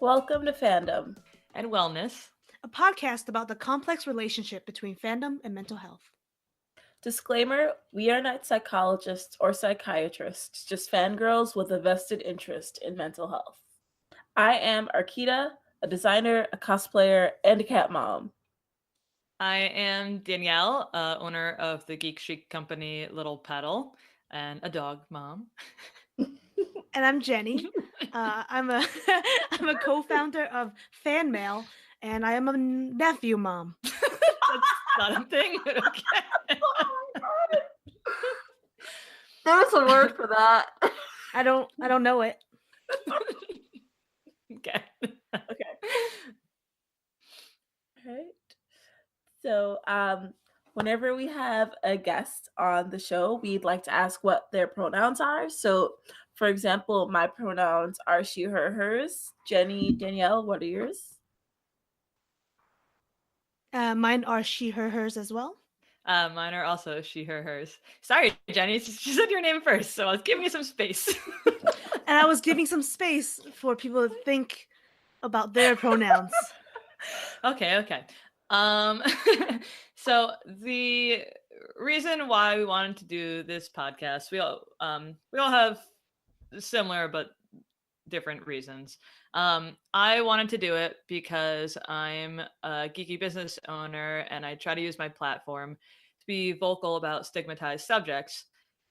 Welcome to Fandom and Wellness. A podcast about the complex relationship between fandom and mental health. Disclaimer, we are not psychologists or psychiatrists, just fangirls with a vested interest in mental health. I am Arkeida, a designer, a cosplayer, and a cat mom. I am Danielle, owner of the geek chic company Little Petal, and a dog mom. And I'm Jenny. I'm a I'm a co-founder of Fan Mail, and I am a nephew mom. That's not a thing. Okay. Oh my god! There's a word for that. I don't know it. Okay. Okay. All right. So, whenever we have a guest on the show, we'd like to ask what their pronouns are. So, for example, my pronouns are she, her, hers. Jenny, Danielle, what are yours? Mine are she, her, hers as well. Mine are also she, her, hers. Sorry, Jenny. She said your name first, so I was giving you some space. And I was giving some space for people to think about their pronouns. Okay. So the reason why we wanted to do this podcast, we all have similar but different reasons. I wanted to do it because I'm a geeky business owner and I try to use my platform to be vocal about stigmatized subjects.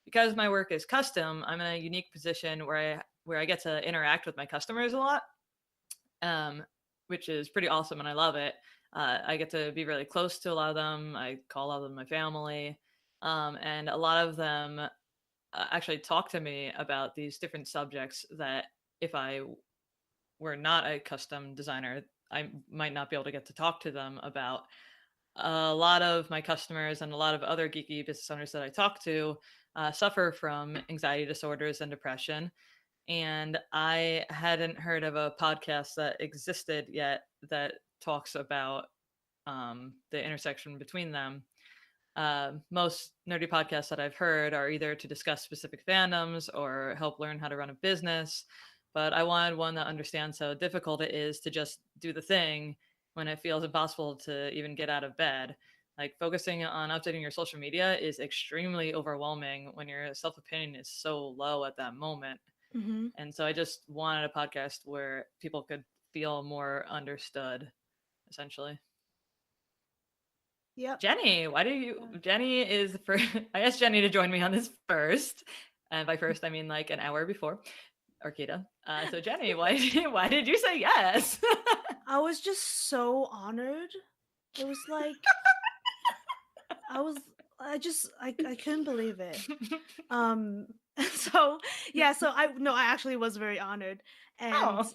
Because my work is custom, I'm in a unique position where I get to interact with my customers a lot, which is pretty awesome and I love it. I get to be really close to a lot of them. I call a lot of them my family, and a lot of them actually talk to me about these different subjects that if I were not a custom designer, I might not be able to get to talk to them about. A lot of my customers and a lot of other geeky business owners that I talk to suffer from anxiety disorders and depression. And I hadn't heard of a podcast that existed yet that talks about the intersection between them. Most nerdy podcasts that I've heard are either to discuss specific fandoms or help learn how to run a business. But I wanted one that understands how difficult it is to just do the thing when it feels impossible to even get out of bed. Like focusing on updating your social media is extremely overwhelming when your self opinion is so low at that moment. Mm-hmm. And so I just wanted a podcast where people could feel more understood, essentially. Yep. Jenny, Jenny is for I asked Jenny to join me on this first. And by first I mean like an hour before Arkeida. So Jenny, why did you say yes? I was just so honored. It was like I couldn't believe it. So I actually was very honored. And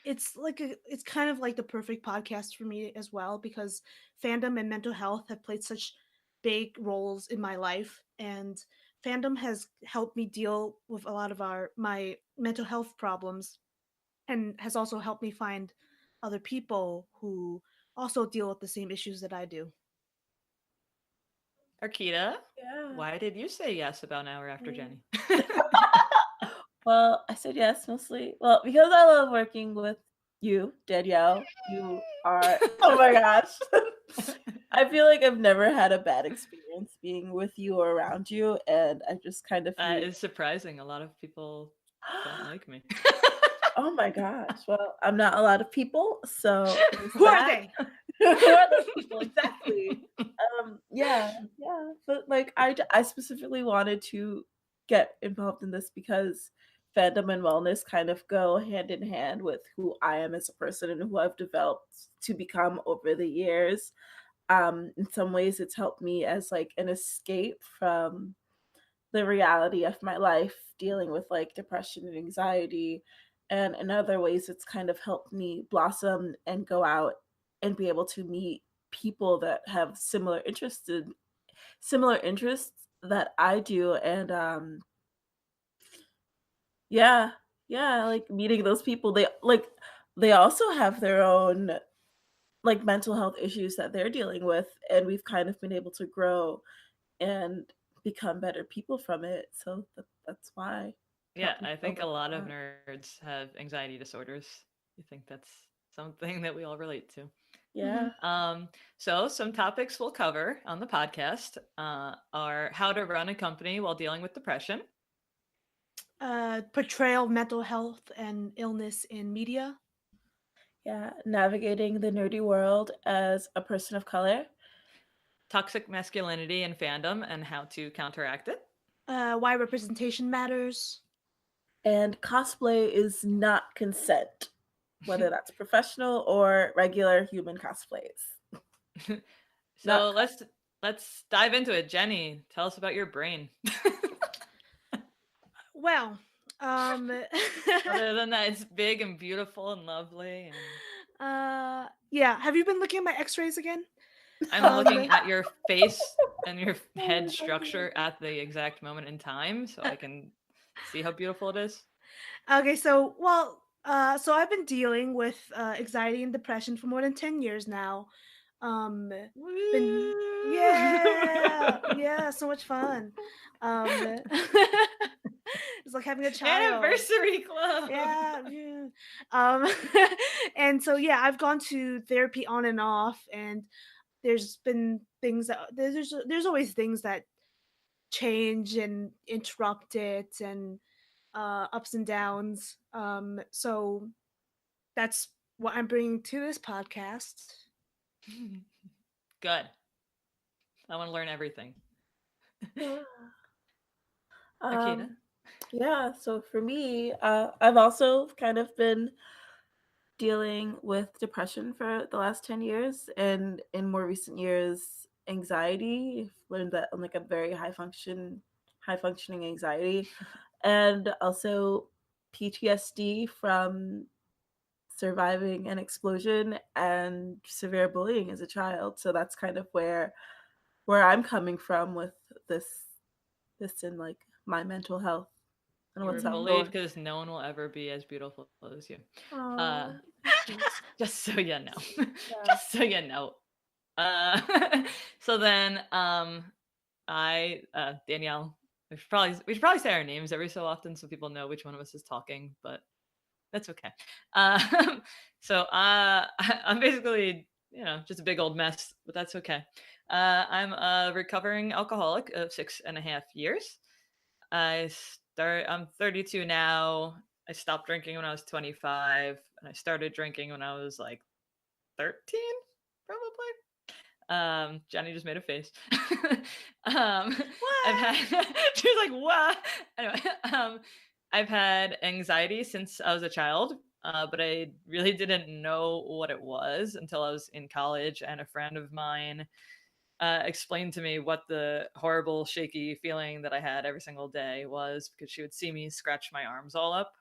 it's kind of like the perfect podcast for me as well, because fandom and mental health have played such big roles in my life, and fandom has helped me deal with a lot of my mental health problems, and has also helped me find other people who also deal with the same issues that I do. Arkeida, Yeah. why did you say yes about an hour after Jenny? Well, I said yes mostly. Well, because I love working with you, Danielle. You are, oh my gosh. I feel like I've never had a bad experience being with you or around you, and I just kind of feel... It's surprising. A lot of people don't like me. Oh my gosh. Well, I'm not a lot of people, so Who are they? Who are those people exactly? Yeah. But like, I specifically wanted to get involved in this because fandom and wellness kind of go hand in hand with who I am as a person and who I've developed to become over the years. In some ways, it's helped me as like an escape from the reality of my life, dealing with like depression and anxiety. And in other ways, it's kind of helped me blossom and go out and be able to meet people that have similar interests that I do. And yeah, like meeting those people, they also have their own like mental health issues that they're dealing with, and we've kind of been able to grow and become better people from it. So that's why. Yeah, I think a lot of overcome nerds have anxiety disorders. I think that's something that we all relate to. it. Mhm. Yeah. So some topics we'll cover on the podcast are how to run a company while dealing with depression, Portrayal of mental health and illness in media. Yeah. Navigating the nerdy world as a person of color. toxic masculinity in fandom and how to counteract it. Why representation matters. And cosplay is not consent, whether that's professional or regular human cosplays. So Not let's dive into it. Jenny, tell us about your brain. Well, Other than that, it's big and beautiful and lovely. And yeah. Have you been looking at my X-rays again? I'm Um, looking at your face and your head structure at the exact moment in time, so I can see how beautiful it is. okay. So I've been dealing with anxiety and depression for more than 10 years now. Um, been yeah, Woo! yeah, so much fun. It's like having a child. Anniversary club. Yeah, yeah. Um, and so yeah, I've gone to therapy on and off, and there's been things that there's always things that change and interrupt it, and ups and downs. So that's what I'm bringing to this podcast. Good. I want to learn everything. yeah. Arkeida. Um, yeah, so for me, I've also kind of been dealing with depression for the last 10 years, and in more recent years, anxiety. I've learned that I'm like a very high functioning anxiety, and also PTSD from surviving an explosion and severe bullying as a child. So that's kind of where I'm coming from with this in like my mental health and You were what's bullied ongoing. because no one will ever be as beautiful as you. Uh, Oh, just so you know. yeah. Just so you know. Uh, so then, I Danielle. We should probably say our names every so often so people know which one of us is talking, but that's okay. So I'm basically just a big old mess, but that's okay. I'm a recovering alcoholic of 6.5 years. I'm 32 now. I stopped drinking when I was 25, and I started drinking when I was like 13, probably. Jenny just made a face. um, I've What? had she was like, "What?" Anyway, I've had anxiety since I was a child, but I really didn't know what it was until I was in college, and a friend of mine explained to me what the horrible, shaky feeling that I had every single day was because she would see me scratch my arms all up.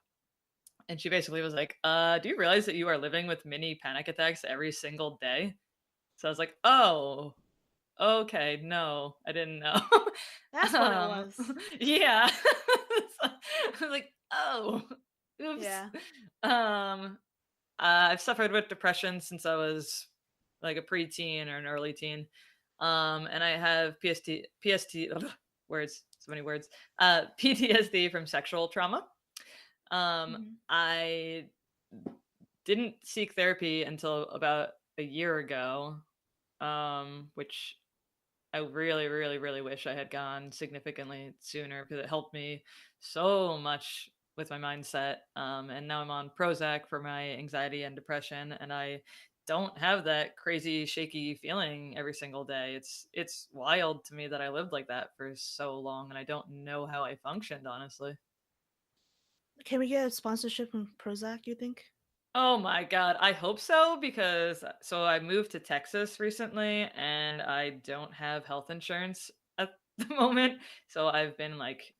And she basically was like, do you realize that you are living with mini panic attacks every single day? So I was like, oh, okay, no, I didn't know. That's what it um, was. yeah. So I was like, oh, oops. Yeah. I've suffered with depression since I was like a preteen or an early teen. And I have words, so many words, PTSD from sexual trauma. Mhm. I didn't seek therapy until about a year ago, which I really, really, really wish I had gone significantly sooner because it helped me so much with my mindset. And now I'm on Prozac for my anxiety and depression, and I don't have that crazy, shaky feeling every single day. It's wild to me that I lived like that for so long, and I don't know how I functioned, honestly. Can we get a sponsorship from Prozac, you think? Oh my god, I hope so because so I moved to Texas recently and I don't have health insurance at the moment. So I've been like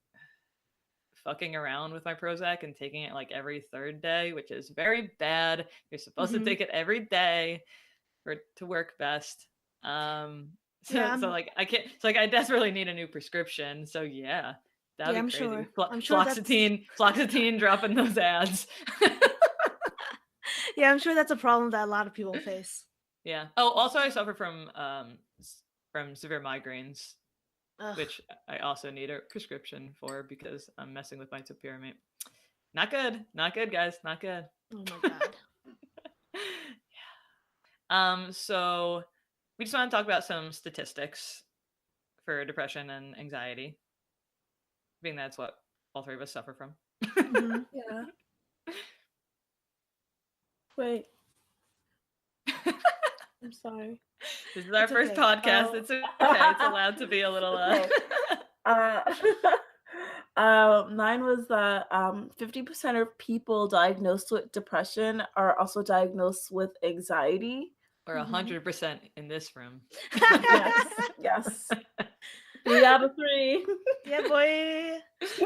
fucking around with my Prozac and taking it like every third day, which is very bad. You're supposed to Mm-hmm. take it every day for it to work best. Um Yeah, so like I can't so like I desperately need a new prescription. So yeah, that'd yeah, be I'm crazy. sure. I'm sure that's Fluoxetine dropping those ads. yeah, I'm sure that's a problem that a lot of people face. Yeah. Oh, also I suffer from severe migraines. Ugh. which I also need a prescription for because I'm messing with my topiramate. Not good. Not good, guys. Not good. Oh my god. So we just want to talk about some statistics for depression and anxiety, being that's what all three of us suffer from. Hmm. Yeah. Wait, I'm sorry. This is our It's first okay. podcast. Oh. It's okay. It's allowed to be a little. Okay. Uh, mine was that 50% of people diagnosed with depression are also diagnosed with anxiety. Or 100% in this room. Yes, yes. 3 out of 3. Yeah, boy.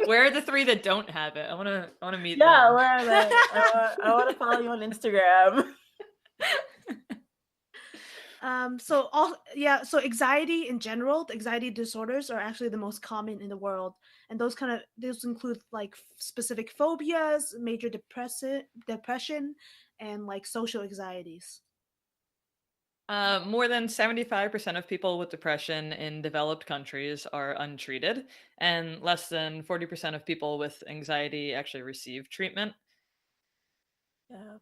Where are the 3 that don't have it? I wanna meet Yeah, them. where are they? I want to follow you on Instagram. So anxiety in general, the anxiety disorders are actually the most common in the world. And those include like specific phobias, major depression, and like social anxieties. More than 75% of people with depression in developed countries are untreated, and less than 40% of people with anxiety actually receive treatment. Yeah.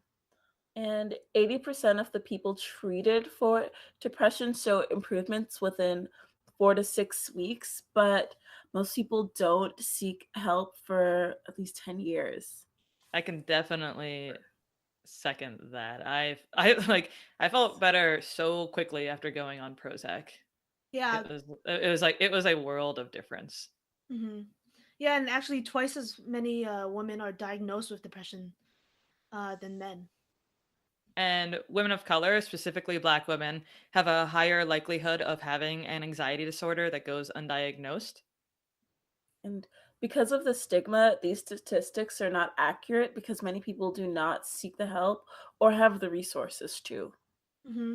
And 80% of the people treated for depression show improvements within 4 to 6 weeks, but most people don't seek help for at least 10 years. I can definitely second that. I like I felt better so quickly after going on Prozac. Yeah. It was a world of difference. Hmm. Yeah, and actually twice as many women are diagnosed with depression than men. And women of color, specifically Black women, have a higher likelihood of having an anxiety disorder that goes undiagnosed. And because of the stigma, these statistics are not accurate because many people do not seek the help or have the resources to. Hmm.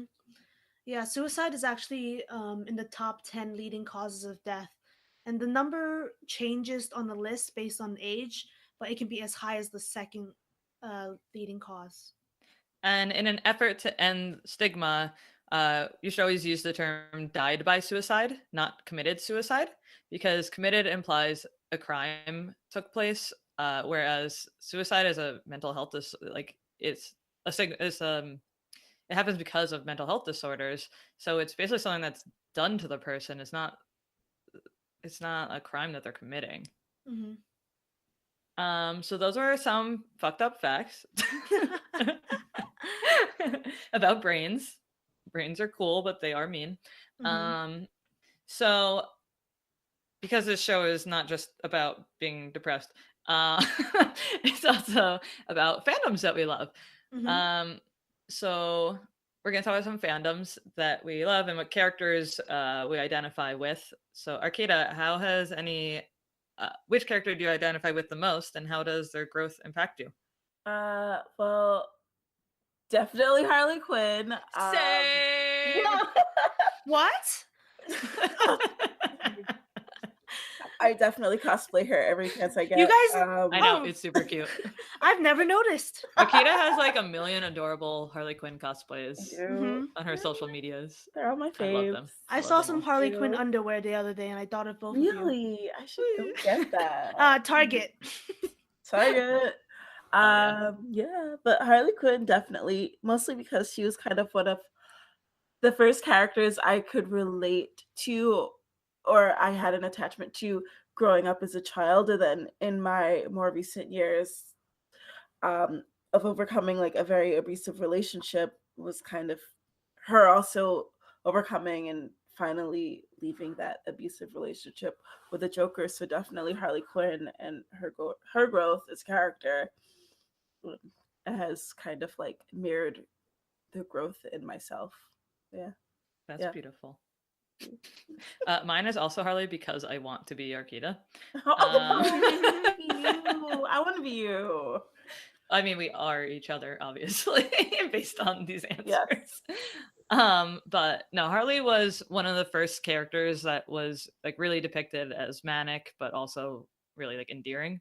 Yeah, suicide is actually in the top 10 leading causes of death. And the number changes on the list based on age, but it can be as high as the second leading cause. And in an effort to end stigma, you should always use the term died by suicide, not committed suicide, because committed implies a crime took place, whereas suicide is a mental health like it happens because of mental health disorders. So it's basically something that's done to the person. It's not a crime that they're committing. Hmm. So those are some fucked up facts about brains. Brains are cool, but they are mean. Hmm. So because this show is not just about being depressed, it's also about fandoms that we love. Hmm. Um, so we're gonna talk about some fandoms that we love and what characters we identify with. So Arkeida, how has any which character do you identify with the most, and how does their growth impact you? Well, definitely Harley Quinn. Same. What? I definitely cosplay her every chance I get. You guys, I know, it's super cute. I've never noticed. Akita has like a million adorable Harley Quinn cosplays Mhm. on her social medias. They're all my I love faves. them. I Love saw them some all. Harley Quinn Ew. underwear the other day, and I thought of both of you. Really? I should go get that. Target. Target. Yeah. Yeah, but Harley Quinn definitely, mostly because she was kind of one of the first characters I could relate to or I had an attachment to growing up as a child. And then in my more recent years, of overcoming like a very abusive relationship was kind of her also overcoming and finally leaving that abusive relationship with the Joker. So definitely Harley Quinn and her growth as character has kind of like mirrored the growth in myself. Yeah. That's Yeah. beautiful. Mine is also Harley because I want to be Arkeida. I want to be you. I mean, we are each other, obviously, based on these answers. Yes. But no, Harley was one of the first characters that was like really depicted as manic, but also really like endearing.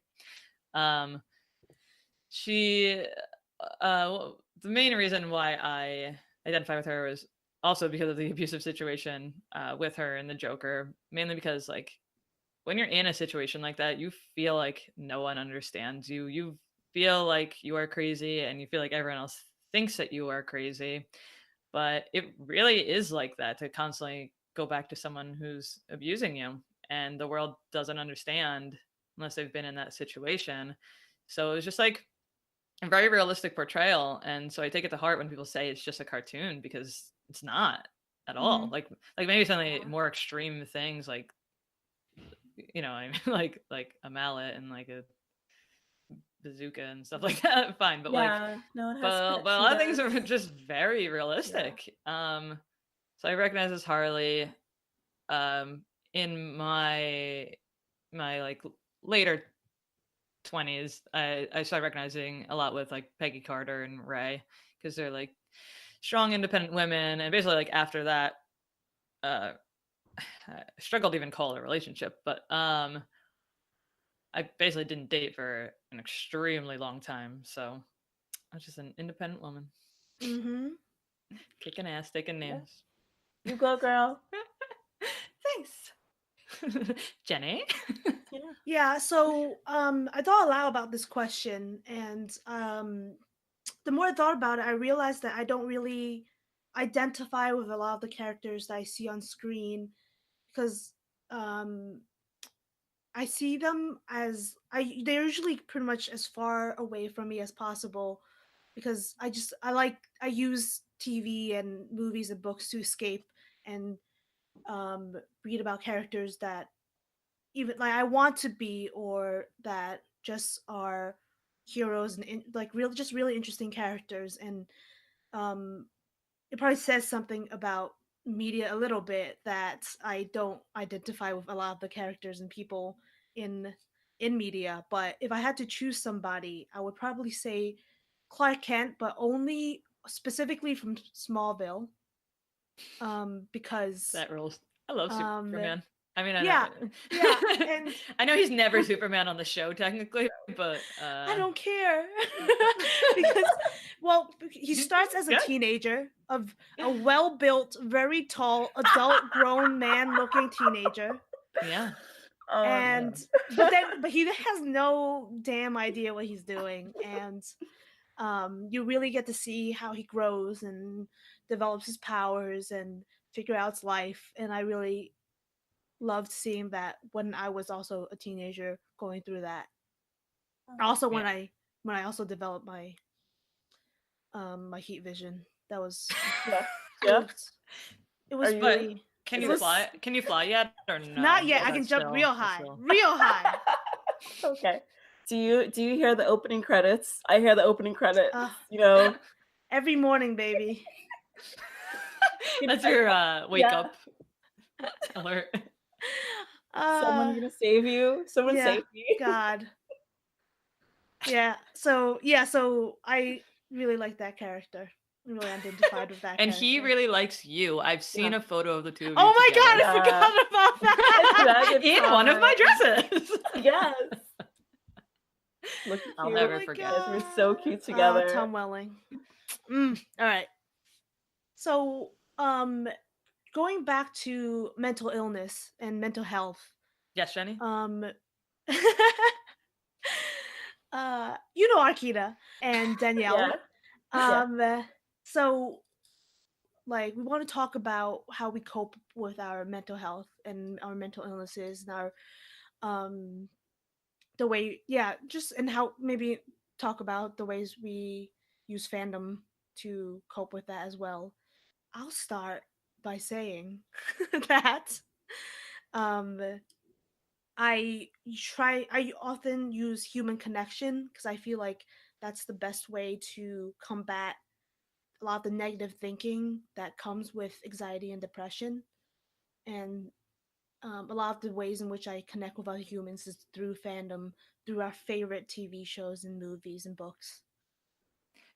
She, the main reason why I identify with her was also because of the abusive situation with her and the Joker, mainly because like when you're in a situation like that, you feel like no one understands you. You feel like you are crazy and you feel like everyone else thinks that you are crazy. But it really is like that to constantly go back to someone who's abusing you, and the world doesn't understand unless they've been in that situation. So it was just like a very realistic portrayal. And so I take it to heart when people say it's just a cartoon, because it's not at all. Mhm. Like maybe something more extreme things like, I mean, like a mallet and like a bazooka and stuff like that. Fine, but like, Yeah, no, it has but a lot of things cheetahs. are just very Yeah. realistic. So I recognize as Harley. In my like later 20s, I started recognizing a lot with like Peggy Carter and Ray, because they're like strong, independent women. And basically, like after that, uh, I struggled to even call it a relationship, but I basically didn't date for an extremely long time. So I was just an independent woman, Mhm. kicking ass, taking Yeah. names. You go, girl. Thanks, Jenny. Yeah. Yeah, so I thought aloud about this question, and the more I thought about it, I realized that I don't really identify with a lot of the characters that I see on screen, because um I see them as they're usually pretty much as far away from me as possible, because I use TV and movies and books to escape and read about characters that even like I want to be, or that just are heroes and like real just really interesting characters. And um it probably says something about media a little bit that I don't identify with a lot of the characters and people in media. But if I had to choose somebody, I would probably say Clark Kent, but only specifically from Smallville. Because That rules. I love um Superman. I mean, I know, yeah, yeah, and I know he's never Superman on the show technically, but I don't care. Because, well, he starts as a good. teenager, of a well-built, very tall, adult, grown man-looking teenager, Yeah, Oh and no. but he has no damn idea what he's doing. And you really get to see how he grows and develops his powers and figure out his life. And I really loved seeing that when I was also a teenager going through that. Also, yeah. when I also developed my heat vision. That was Yeah. it Yeah. was it Are was But you? really can Is you it this fly? was Can you fly yet or not no? yet. Is I that can jump still? real That's high. still. Real high. okay? Do you hear the opening credits? I hear the opening credits. Uh, You know. every morning, baby. That's your wake Yeah. up alert. Uh Someone gonna save you. Someone yeah. save me. God. So I really like that character. I really identified with that And he character. really likes you. I've Yeah. seen a photo of the two of you Oh my god, together I Yeah. forgot about that. Dragon in one of my time. dresses. Yes. Look I'll cute. Oh never my You forget. guys were god. so cute together. Tom Welling. All right. So, going back to mental illness and mental health, Yes, Jenny. um, you know Arkeida and Yeah. Danielle. Yeah. Um, so like we want to talk about how we cope with our mental health and our mental illnesses and our um the way, yeah, just, and how maybe talk about the ways we use fandom to cope with that as well. I'll start by saying that um I often use human connection, because I feel like that's the best way to combat a lot of the negative thinking that comes with anxiety and depression. And a lot of the ways in which I connect with other humans is through fandom, through our favorite TV shows and movies and books.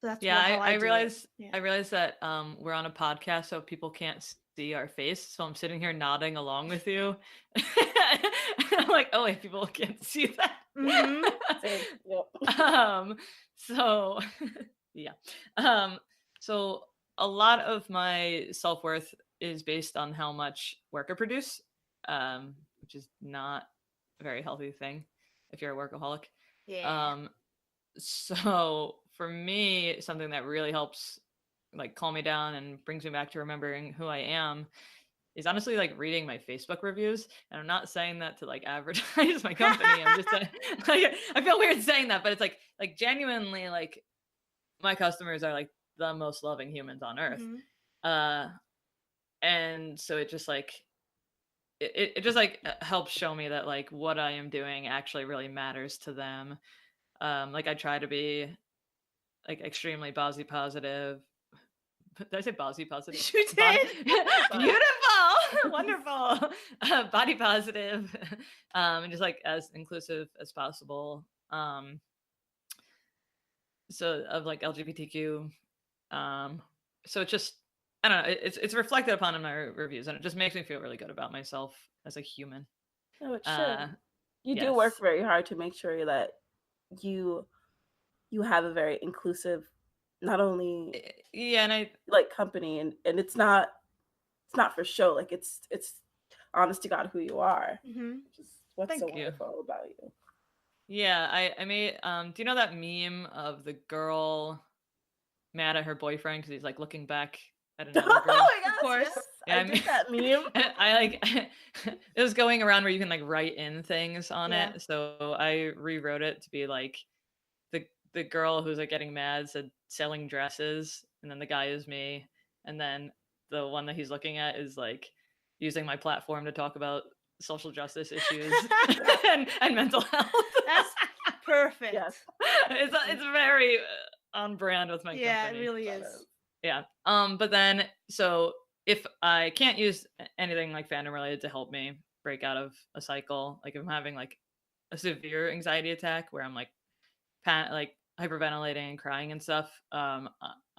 So that's Yeah, how I I do it. realize Yeah. I realize that we're on a podcast, so people can't see our face. So I'm sitting here nodding along with you. I'm like, oh wait, people can't see Mm-hmm. Same. Yep. that. So yeah. Um, so a lot of my self-worth is based on how much work I produce, which is not a very healthy thing if you're a workaholic. Yeah. Um, so for me, something that really helps like calm me down and brings me back to remembering who I am is honestly like reading my Facebook reviews. And I'm not saying that to like advertise my company. I'm just like I feel weird saying that, but it's like genuinely like my customers are like the most loving humans on earth. Mhm. Uh and so it just like it just like helps show me that like what I am doing actually really matters to them. Like I try to be like extremely body positive. Did I say body positive? You Body did. beautiful, wonderful, body positive, and just like as inclusive as possible. So of like LGBTQ. So it's just I don't know. It's reflected upon in my reviews, and it just makes me feel really good about myself as a human. No, it should. Uh, You do work yes. very hard to make sure that you you have a very inclusive, not only Yeah, and I like company, and it's not for show. Like it's honest to God who you are, Mhm. which is what's so thank you. wonderful about you. Yeah, I made do you know that meme of the girl mad at her boyfriend because he's like looking back at Oh another girl? my Of gosh, course. yes, Yeah, I did that meme. I like it was going around where you can like write in things on Yeah. it. So I rewrote it to be like the girl who's like getting mad said selling dresses, and then the guy is me, and then the one that he's looking at is like using my platform to talk about social justice issues and mental health. That's perfect. Yes. It's very on brand with my Yeah, it company. really That is. Yeah. But then so if I can't use anything like fandom related to help me break out of a cycle, like if I'm having like a severe anxiety attack where I'm like like hyperventilating and crying and stuff,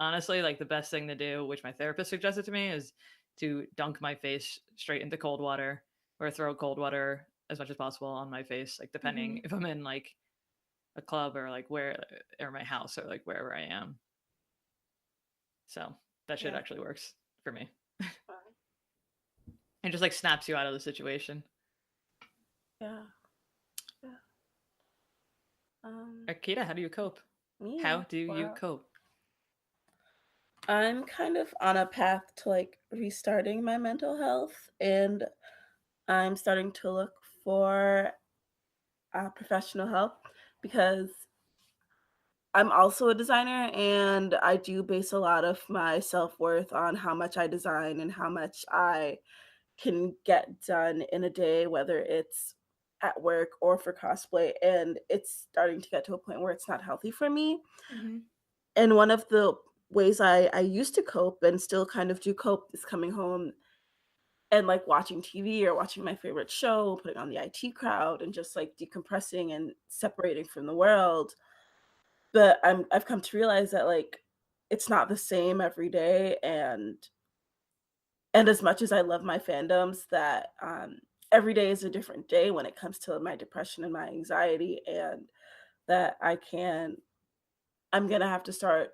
honestly, like the best thing to do, which my therapist suggested to me, is to dunk my face straight into cold water or throw cold water as much as possible on my face, like depending Mhm. if I'm in like a club or like where or my house or like wherever I am. So that shit Yeah. actually works for me. And just like snaps you out of the situation. Yeah. Yeah. Arkeida, how do you cope? Me. How do you Wow. cope? I'm kind of on a path to like restarting my mental health, and I'm starting to look for professional help because I'm also a designer, and I do base a lot of my self worth on how much I design and how much I can get done in a day, whether it's at work or for cosplay. And it's starting to get to a point where it's not healthy for me. Mhm. And one of the ways I used to cope and still kind of do cope is coming home and like watching TV or watching my favorite show, putting on the IT crowd and just like decompressing and separating from the world. But I've come to realize that like it's not the same every day, and as much as I love my fandoms, that every day is a different day when it comes to my depression and my anxiety, and that I'm gonna have to start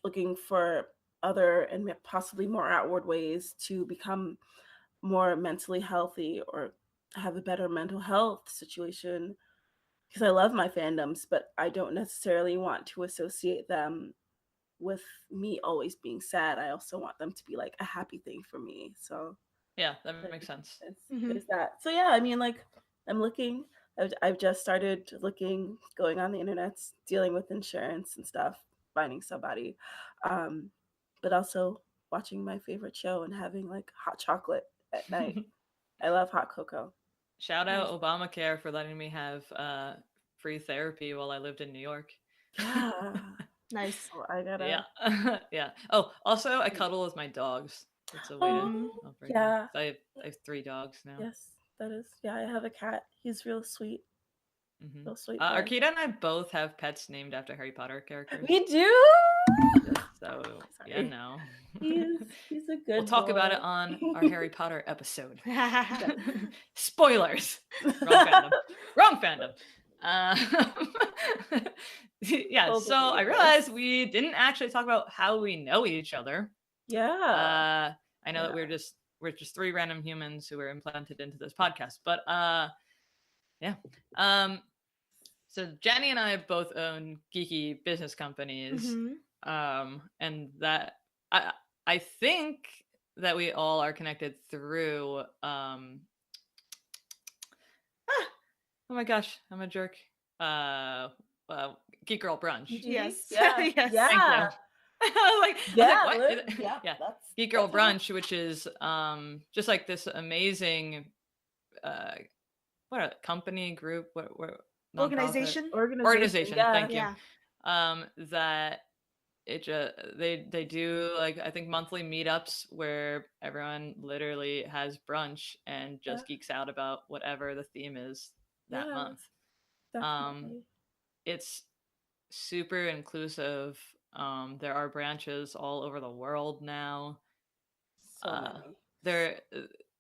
looking for other and possibly more outward ways to become more mentally healthy or have a better mental health situation because I love my fandoms, but I don't necessarily want to associate them with me always being sad. I also want them to be like a happy thing for me. So Yeah, that there's, makes sense. Mhm. there's that. So yeah, I mean, like I'm looking. I've just started looking, going on the internet, dealing with insurance and stuff, finding somebody, um, but also watching my favorite show and having like hot chocolate at night. I love hot cocoa. Shout Nice. out Obamacare for letting me have free therapy while I lived in New York. Yeah. Nice. Oh, I Yeah. gotta. Yeah. Oh, also I cuddle with my dogs. It's a way to Mhm. Oh, help break out. yeah. I have 3 dogs now. Yes, that is. Yeah, I have a cat. He's Hmm. real sweet boy. Arkeida and I both have pets named after Harry Potter characters. We do. So yeah, Sorry. no. He's a We'll good talk boy. about it on our Harry Potter episode. Yes. Spoilers. Wrong fandom. Wrong fandom. Yeah, Full so I believers. realized we didn't actually talk about how we know each other. Yeah. I know that we're just three random humans who were implanted into this podcast, but yeah. So Jenny and I both own geeky business companies, and that I think that we all are connected through. Oh my gosh, I'm a jerk. Geek Girl Brunch. Yes. Yeah. Yes. Yeah. Thank you. I was like, what? Yeah. Yeah. That's Geek Girl that's Brunch, which is just like this amazing what a company group, what nonprofit Organization. Yeah. Thank you. Yeah. That it just they do like I think monthly meetups where everyone literally has brunch and just geeks out about whatever the theme is that Yeah, month. definitely. It's super inclusive. There are branches all over the world now. So many.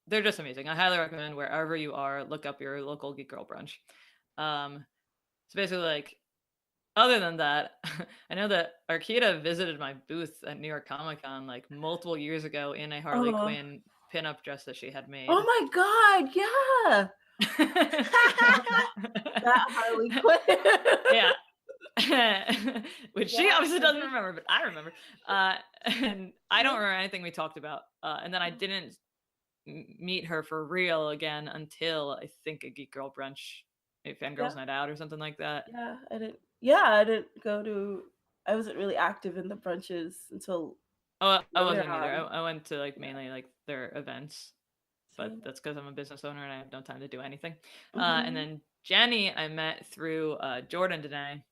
They're just amazing. I highly recommend wherever you are, look up your local Geek Girl Brunch. So basically, like, other than that, I know that Arkeida visited my booth at New York Comic Con like multiple years ago in a Harley Quinn pinup dress that she had made. Oh my god, yeah. That Harley Quinn. Yeah. Which she obviously doesn't remember, but I remember. And I don't remember anything we talked about. And then I didn't meet her for real again until I think a Geek Girl Brunch, maybe Fangirls Night Out or something like that. I didn't go to. I wasn't really active in the brunches until. I wasn't either. I went to like mainly like their events, but Same. that's because I'm a business owner and I have no time to do anything. And then Jenny, I met through Jordan Dene,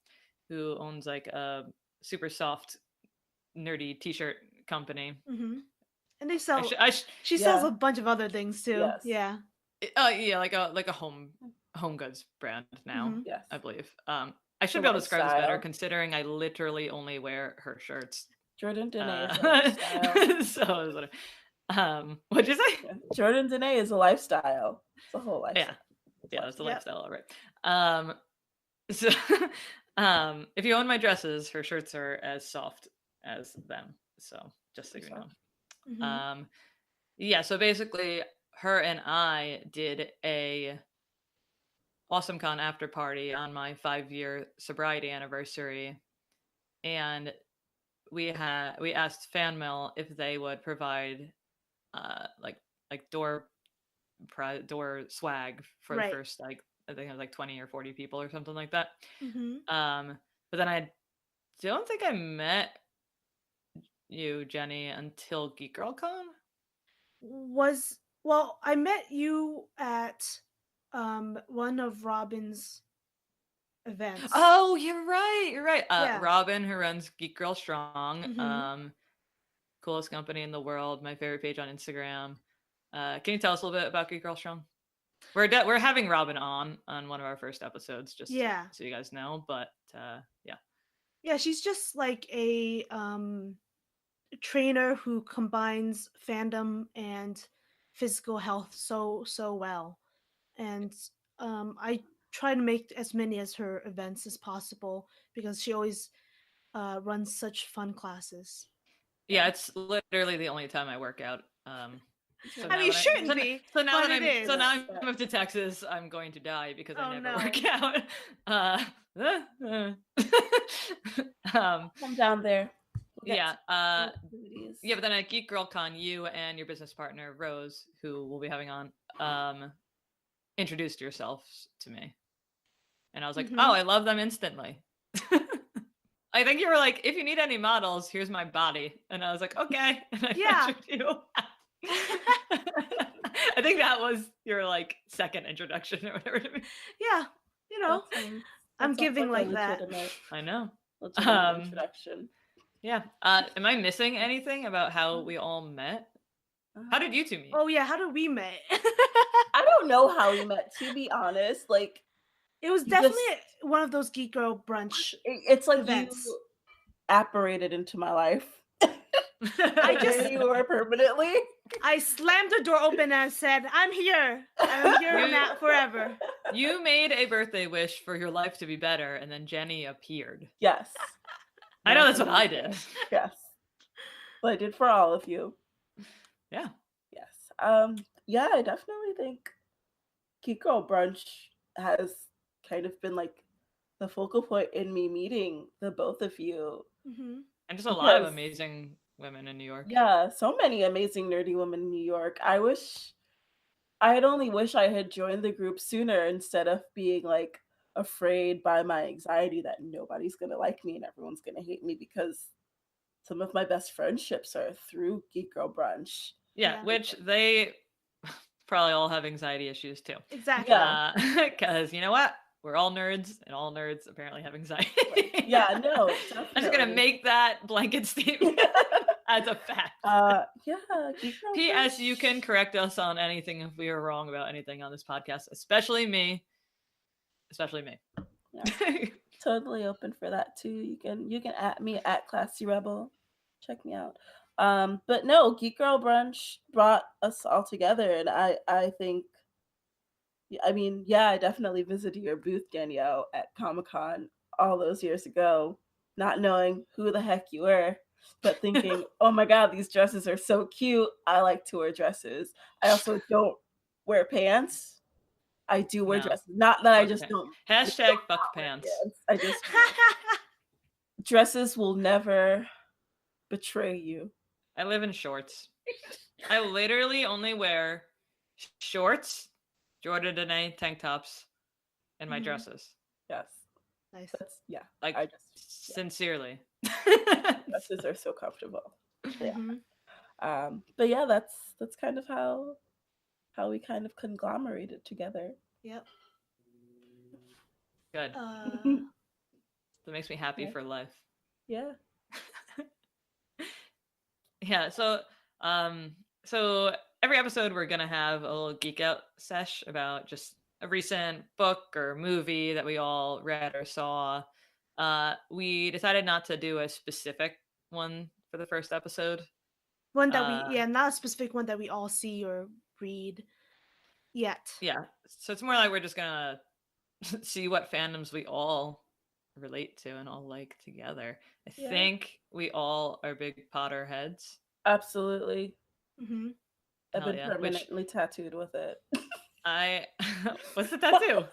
who owns like a super soft, nerdy T-shirt company. And they sell. She Yeah. sells a bunch of other things too. Yes. Yeah. Yeah, like a home goods brand now. Yes. I believe. I should be able to describe this better, considering I literally only wear her shirts. Jordan Dene is a lifestyle. So, what'd you say? Yeah. Jordan Dene is a lifestyle. It's a whole lifestyle. Yeah, it's a lifestyle, all right. So, if you own my dresses, her shirts are as soft as them. So, just so you know. Yeah, so basically, her and I did a AwesomeCon after party on my 5-year sobriety anniversary, and we asked FanMail if they would provide like door swag for the first like I think it was like 20 or 40 people or something like that. But then I don't think I met you, Jenny, until Geek Girl Con. I met you at one of Robin's events. Oh, you're right. Robin, who runs Geek Girl Strong, coolest company in the world, my favorite page on Instagram. Can you tell us a little bit about Geek Girl Strong? We're having Robin on one of our first episodes, just so you guys know. But yeah, she's just like a trainer who combines fandom and physical health so well, and I try to make as many as her events as possible because she always runs such fun classes. Yeah, it's literally the only time I work out. So I mean, you shouldn't be. So now I moved to Texas, I'm going to die because I never work out. Come down there. Yeah. But then at Geek Girl Con, you and your business partner Rose, who we'll be having on, introduced yourselves to me, and I was like, oh, I love them instantly. I think you were like, if you need any models, here's my body, and I was like, okay. And I featured you. I think that was your like second introduction or whatever to me. Yeah, I'm giving like that. I know. Introduction. Yeah. Am I missing anything about how we all met? How did you two meet? Oh yeah, how did we met? I don't know how we met, to be honest. Like, it was definitely one of those Geek Girl Brunch. It's like events. You apparated into my life. You were permanently. I slammed the door open and I said, I'm here. I'm here now forever. You made a birthday wish for your life to be better, and then Jenny appeared. Yes. I know that's what I did. Yes. but I did for all of you. Yeah. Yes. Yeah, I definitely think Geek Girl Brunch has kind of been like the focal point in me meeting the both of you Mm-hmm. And just a lot of because amazing women in New York. yeah, so many amazing nerdy women in New York. I'd only wish I had joined the group sooner instead of being like afraid by my anxiety that nobody's gonna like me and everyone's gonna hate me because some of my best friendships are through Geek Girl Brunch. Yeah, Yeah. which they probably all have anxiety issues too. Exactly. Yeah. Because you know what? We're all nerds, and all nerds apparently have anxiety. Yeah, no, I'm just gonna definitely. make that blanket statement as a fact. Yeah, Geek Girl P.S. You Brunch. can correct us on anything if we are wrong about anything on this podcast, especially me. Especially me. Yeah, totally open for that too. You can at me at Classy Rebel. Check me out. But no, Geek Girl Brunch brought us all together, and I think, I mean, yeah, I definitely visited your booth, Danielle, at Comic Con all those years ago, not knowing who the heck you were, but thinking, oh my god, these dresses are so cute. I like to wear dresses. I also don't wear pants. I do wear No. dresses. Not that I Fuck just pants. don't Hashtag fuck wear pants. pants. I just dresses will never betray you. I live in shorts. I literally only wear shorts, Jordan Dene tank tops, and my Mhm. dresses. Yes, Nice. that's yeah. Like I just sincerely. dresses are so comfortable. Yeah. Mm-hmm. But yeah, that's kind of how we kind of conglomerated together. Yep. Good. Uh, That makes me happy Yeah. for life. Yeah. Yeah, so every episode we're gonna have a little geek out sesh about just a recent book or movie that we all read or saw. We decided not to do a specific one for the first episode. one that we Uh, not a specific one that we all see or read yet. yeah, so it's more like we're just gonna see what fandoms we all relate to and all like together. I Yeah. think we all are big Potter heads. Absolutely. Mm-hmm. I've Hell been yeah. Which permanently tattooed with it. I what's the tattoo?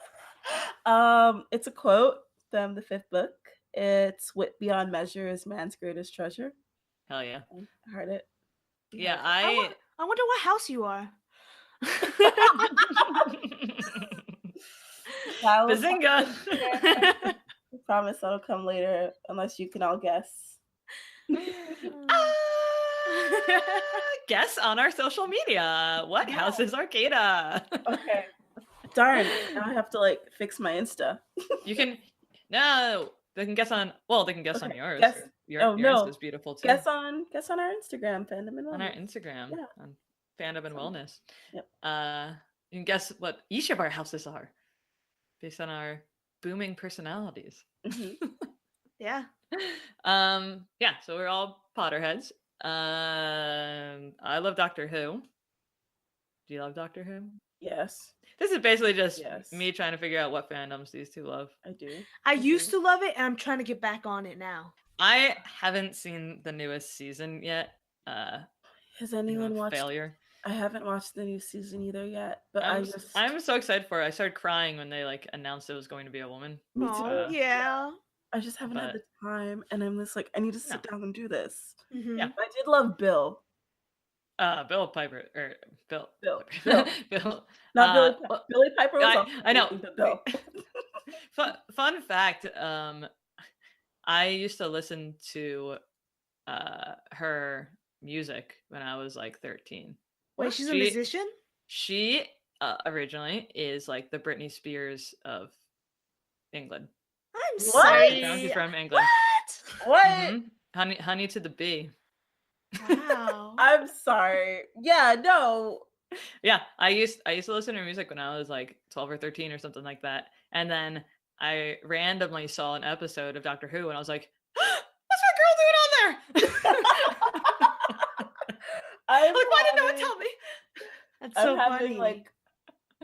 It's a quote from the fifth book. It's "Wit beyond measure is man's greatest treasure." Hell yeah. I heard it. You Yeah, heard I I wonder what house you are. That was Bazinga. I promise that'll come later, unless you can all guess. Guess on our social media. What house is Arkeida? Okay. Darn. Now I have to like fix my Insta. You can no. They can guess on. Well, they can guess on Okay, yours. guess- Your oh, yours no. is beautiful too. Guess on our Instagram, Fandom and On our Wellness. Instagram, Yeah. on Fandom and Wellness. Yep. You can guess what each of our houses are based on our booming personalities. Mhm. Yeah. Yeah, so we're all Potterheads. I love Doctor Who. Do you love Doctor Who? Yes, This is basically just Yes. me trying to figure out what fandoms these two love. I do. I used to love it, and I'm trying to get back on it now. I haven't seen the newest season yet. Has anyone watched? Failure. I haven't watched the new season either yet, but I'm so excited for it. I started crying when they like announced it was going to be a woman. Me too. Oh, yeah. I just haven't had the time, and I'm just like, I need to sit down and do this. Mm-hmm. Yeah. I did love Bill. Bill Piper or Bill. Bill. Bill. Not Billy. well, Billy Piper was also I know. amazing, but Bill. Fun fact. I used to listen to her music when I was like 13. Wait, she's a musician? She originally is like the Britney Spears of England. I'm What? sorry. No, she's from England. What? Mhm. Honey to the bee. Wow. I'm sorry. Yeah, no. Yeah, I used to listen to her music when I was like 12 or 13 or something like that. And then I randomly saw an episode of Doctor Who and I was like, what's that girl doing on there? I'm like, why didn't no one tell me? That's I'm so having funny. like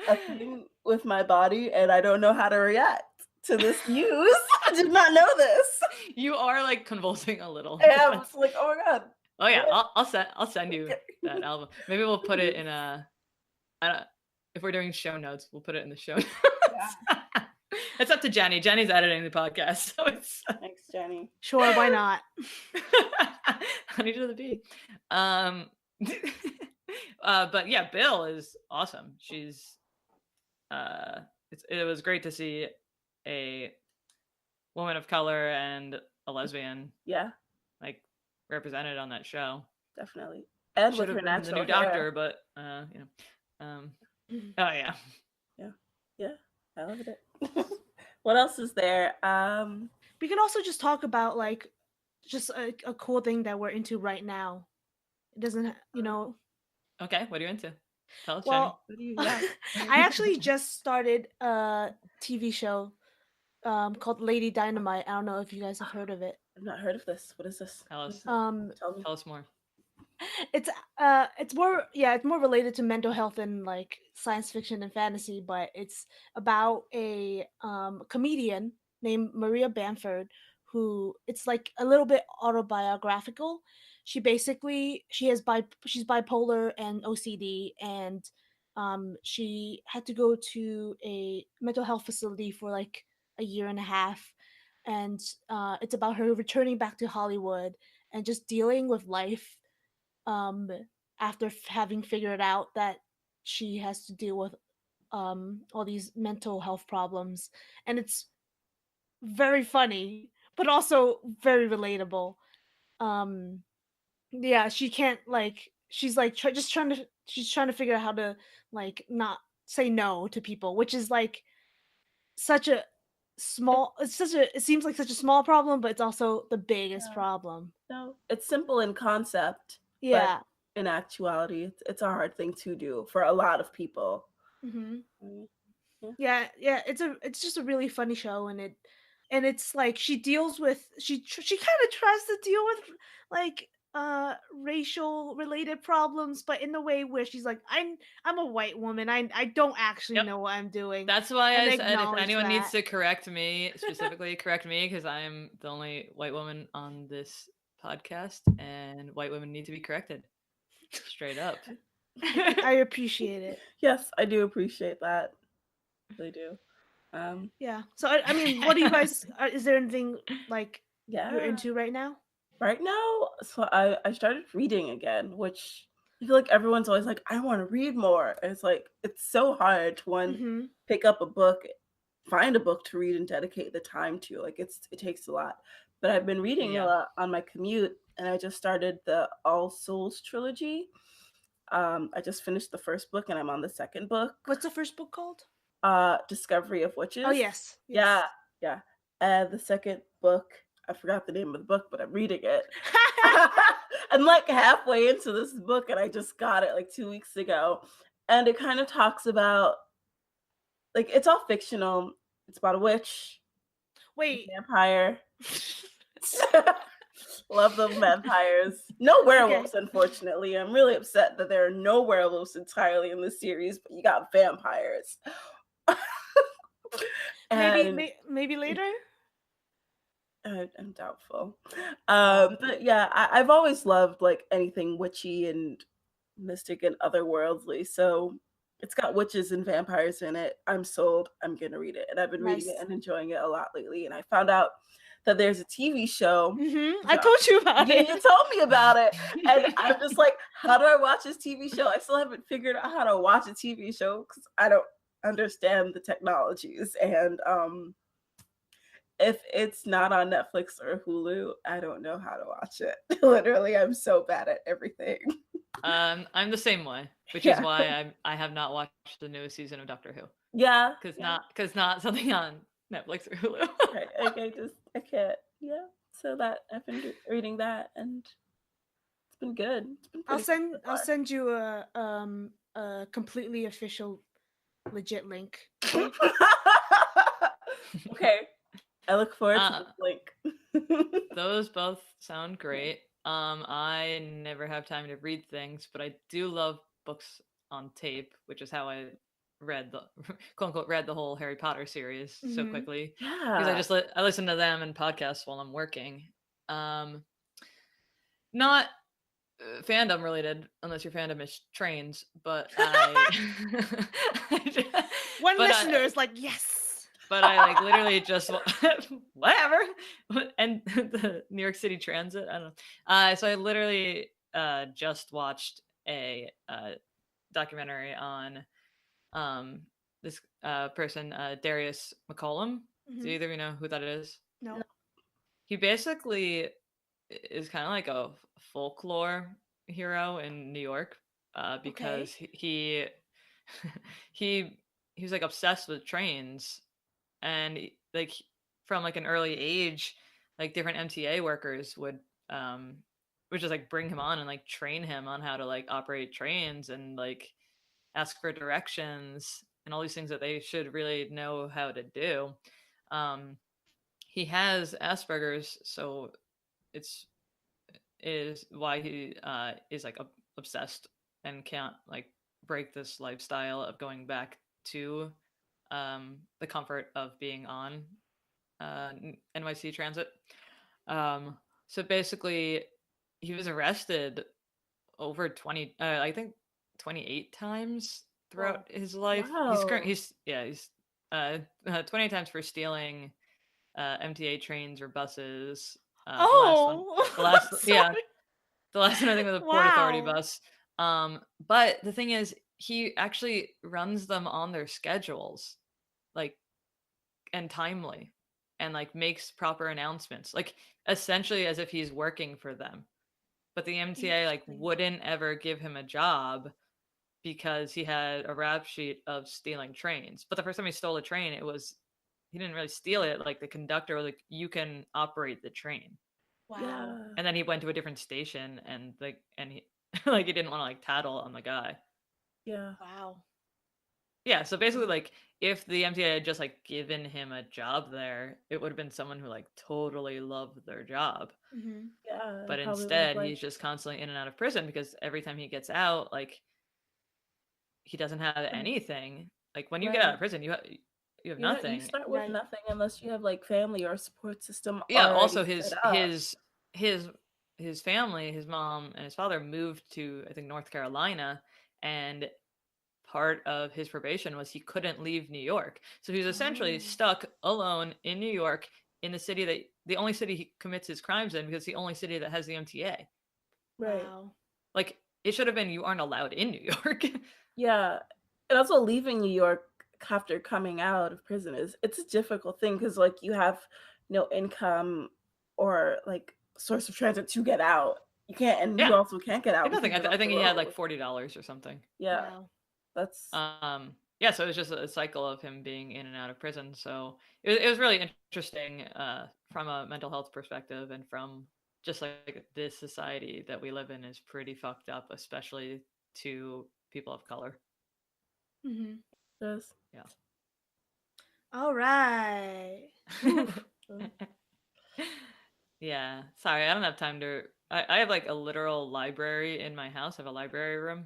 a thing with my body, and I don't know how to react to this news. I did not know this. You are like convulsing a little. And I'm just like, oh my god. Oh yeah, I'll send you that album. Maybe we'll put it in a. I don't, if we're doing show notes, we'll put it in the show notes. It's up to Jenny. Jenny's editing the podcast, so it's Thanks, Jenny. Sure, why not? honey to the bee. But yeah, Bill is awesome. She's it was great to see a woman of color and a lesbian Yeah, like represented on that show. definitely. And Should with her have been the natural new hair. doctor, but you know. Oh yeah. Yeah, I loved it. What else is there? We can also just talk about like just a cool thing that we're into right now. It doesn't, Okay, what are you into? Tell us, well, What do you? Yeah, I actually just started a TV show called Lady Dynamite. I don't know if you guys have heard of it. I've not heard of this. What is this? Tell us. Tell me. Tell us more. It's more related to mental health and like science fiction and fantasy, but it's about a comedian named Maria Bamford who it's like a little bit autobiographical. She's bipolar and OCD, and she had to go to a mental health facility for like a year and a half, and it's about her returning back to Hollywood and just dealing with life um after having figured out that she has to deal with all these mental health problems, and it's very funny but also very relatable. um yeah, she can't like she's like she's trying to figure out how to like not say no to people, which is like such a it seems like such a small problem, but it's also the biggest Yeah. problem. No, it's simple in concept, but Yeah. in actuality, it's a hard thing to do for a lot of people. hmm Mm, yeah, it's just a really funny show, and it's like she deals with she kind of tries to deal with like racial related problems, but in a way where she's like, I'm a white woman, I don't actually Yep. know what I'm doing, That's why and I they said if acknowledge anyone needs that. to correct me, specifically correct me, because I'm the only white woman on this podcast, and white women need to be corrected. Straight up. I appreciate it. Yes, I do appreciate that. They do. Um, Yeah, so I mean, what do you guys is there anything like you're yeah. into right now? Right now, so I started reading again, which I feel like everyone's always like, I want to read more. And it's like it's so hard to Mm-hmm. pick up a book, find a book to read and dedicate the time to. Like it takes a lot. But I've been reading a Yeah. lot on my commute, and I just started the All Souls trilogy. I just finished the first book, and I'm on the second book. What's the first book called? Discovery of Witches. Oh yes. Yeah, yeah. And the second book, I forgot the name of the book, but I'm reading it. I'm like halfway into this book, and I just got it like 2 weeks ago. And it kind of talks about like it's all fictional. It's about a witch, Wait. vampire. Love the vampires. No werewolves, unfortunately. I'm really upset that there are no werewolves entirely in this series, but you got vampires. Maybe later. I'm doubtful. But yeah, I've always loved like anything witchy and mystic and otherworldly. So it's got witches and vampires in it. I'm sold. I'm gonna read it, and I've been reading it Nice. and enjoying it a lot lately. And I found out that there's a TV show. I told you about Yeah, it. you told me about it, and I'm just like, how do I watch this TV show? I still haven't figured out how to watch a TV show because I don't understand the technologies. And if it's not on Netflix or Hulu, I don't know how to watch it. Literally, I'm so bad at everything. I'm the same way, which Yeah. is why I have not watched the newest season of Doctor Who. Yeah, Because not something on Netflix or Hulu. I can't. Yeah, so that I've been reading that, and it's been good. It's been I'll pretty good so I'll far. send you a completely official legit link. Okay, I look forward to this link. Those both sound great. I never have time to read things, but I do love books on tape, which is how I read the quote unquote read the whole Harry Potter series so Mhm. quickly, because I listen to them in podcasts while I'm working. Not fandom related, unless your fandom is trains, but I, One but listener I, is like, yes. but I like literally just whatever, and the New York City Transit. I don't know. So I literally just watched a documentary on this person, Darius McCollum. Do Hmm. either of you know who that is? No. No. He basically is kind of like a folklore hero in New York, because Okay. he he was like obsessed with trains, and like from like an early age, like different MTA workers um would just like bring him on and like train him on how to like operate trains and like ask for directions and all these things that they should really know how to do. Um, he has Asperger's, so it's is why he is like obsessed and can't like break this lifestyle of going back to the comfort of being on NYC Transit. Um, so basically, he was arrested over 20, I think 28 times Whoa. throughout his life. Wow. He's 28 times for stealing MTA trains or buses. Oh, The last, yeah, sorry. the last one I think was a Port Authority Wow. bus. But the thing is, he actually runs them on their schedules, like and timely, and like makes proper announcements, like essentially as if he's working for them. But the MTA like Interesting. wouldn't ever give him a job because he had a rap sheet of stealing trains. But the first time he stole a train, it was he didn't really steal it. Like the conductor was like, "You can operate the train," Wow. Yeah. and then he went to a different station and he like he didn't want to like tattle on the guy. Yeah. Wow. Yeah, so basically, like if the MTA had just like given him a job there, it would have been someone who like totally loved their job. Hmm. Yeah. But It probably would have instead, like he's just constantly in and out of prison because every time he gets out, like he doesn't have anything. Like when you get out right. of prison, you have You nothing. start with Right. nothing unless you have like family or support system Yeah. Also, already set up. his his family, his mom and his father moved to I think North Carolina, and part of his probation was he couldn't leave New York. So he was essentially Oh. stuck alone in New York, in the only city he commits his crimes in, because it's the only city that has the MTA. Right. Wow. Like it should have been you aren't allowed in New York. Yeah. And also leaving New York after coming out of prison is it's a difficult thing because like you have no income or like source of transit to get out. You can't, and you Yeah. also can't get out Nothing. because you're I off the think he had like road. $40 or something. Yeah. Wow. That's Yeah, so it was just a cycle of him being in and out of prison. So it was really interesting from a mental health perspective, and from just like this society that we live in is pretty fucked up, especially to people of color. Hmm. just Yeah. All right. Oof. Yeah. Sorry, I don't have time to. I have like a literal library in my house. I have a library room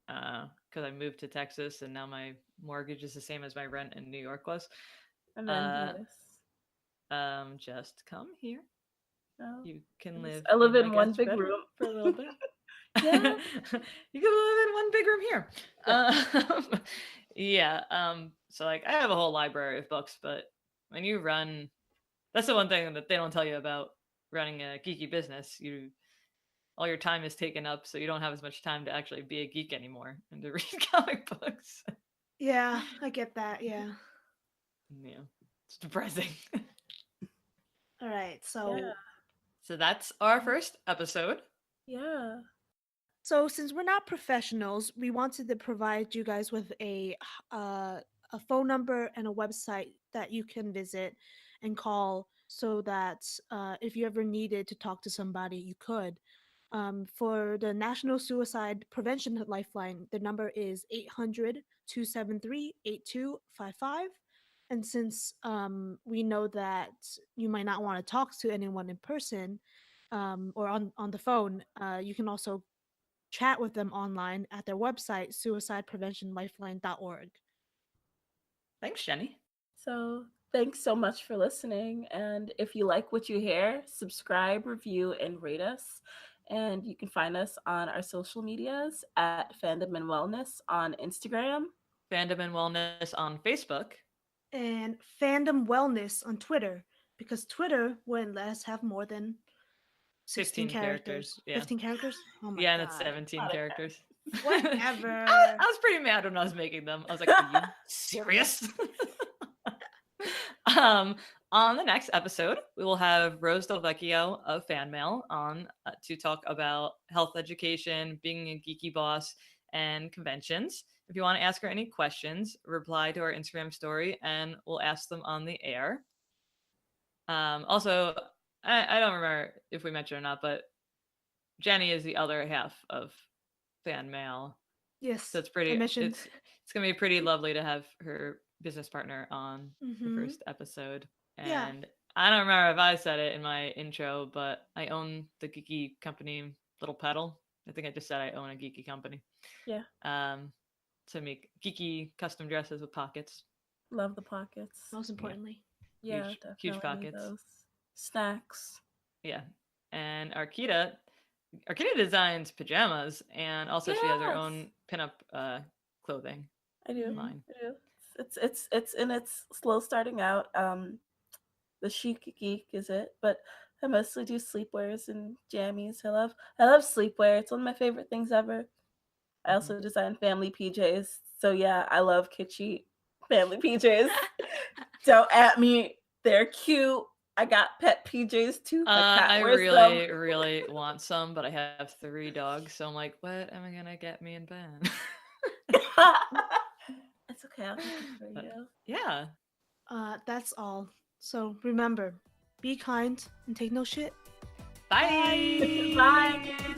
because I moved to Texas and now my mortgage is the same as my rent in New York was. I'm Uh, envious. just come here. No. You can live I live in my in one guest big bedroom room. for a little bit. You Yeah. can live in one big room here. Yeah. Yeah. So like I have a whole library of books, but when you run, that's the one thing that they don't tell you about running a geeky business. You all your time is taken up, so you don't have as much time to actually be a geek anymore and to read comic books. Yeah, I get that. Yeah. Yeah, it's depressing. All right. Yeah. So that's our first episode. Yeah. So since we're not professionals, we wanted to provide you guys with a phone number and a website that you can visit and call, so that if you ever needed to talk to somebody, you could. For the National Suicide Prevention Lifeline, the number is 800-273-8255. And since we know that you might not want to talk to anyone in person, or on the phone, you can also chat with them online at their website, suicidepreventionlifeline.org. Thanks, Jenny. So thanks so much for listening. And if you like what you hear, subscribe, review, and rate us. And you can find us on our social medias at Fandom and Wellness on Instagram. Fandom and Wellness on Facebook. And Fandom Wellness on Twitter, because Twitter wouldn't let us have more than 16 characters. Yeah. 15 characters? Oh my Yeah, god. and it's 17 characters. Whatever. I was pretty mad when I was making them. I was like, are you serious? On the next episode, we will have Rose Del Vecchio of Fan Mail on to talk about health education, being a geeky boss, and conventions. If you want to ask her any questions, reply to our Instagram story and we'll ask them on the air. Also, I don't remember if we mentioned or not, but Jenny is the other half of Fan Mail. Yes. So it's gonna be pretty lovely to have her business partner on the first episode. And Yeah. I don't remember if I said it in my intro, but I own the geeky company Little Pedal. I think I just said I own a geeky company. Yeah. To make geeky custom dresses with pockets. Love the pockets. Most importantly. Yeah, huge, definitely huge pockets. those. Snacks. Yeah. And Arkeida designs pajamas, and also she has her own pinup clothing. I do. Line. I do. It's in its slow starting out. The chic geek is it, but I mostly do sleepwears and jammies. I love sleepwear. It's one of my favorite things ever. I also design family PJs. So yeah, I love kitschy family PJs. Don't at me. They're cute. I got pet PJs too. My cat I wears really, them. really want some, but I have 3 dogs, so I'm like, what am I gonna get me and Ben? It's okay. I'll get it for you. Yeah. That's all. So remember, be kind and take no shit. Bye. Bye.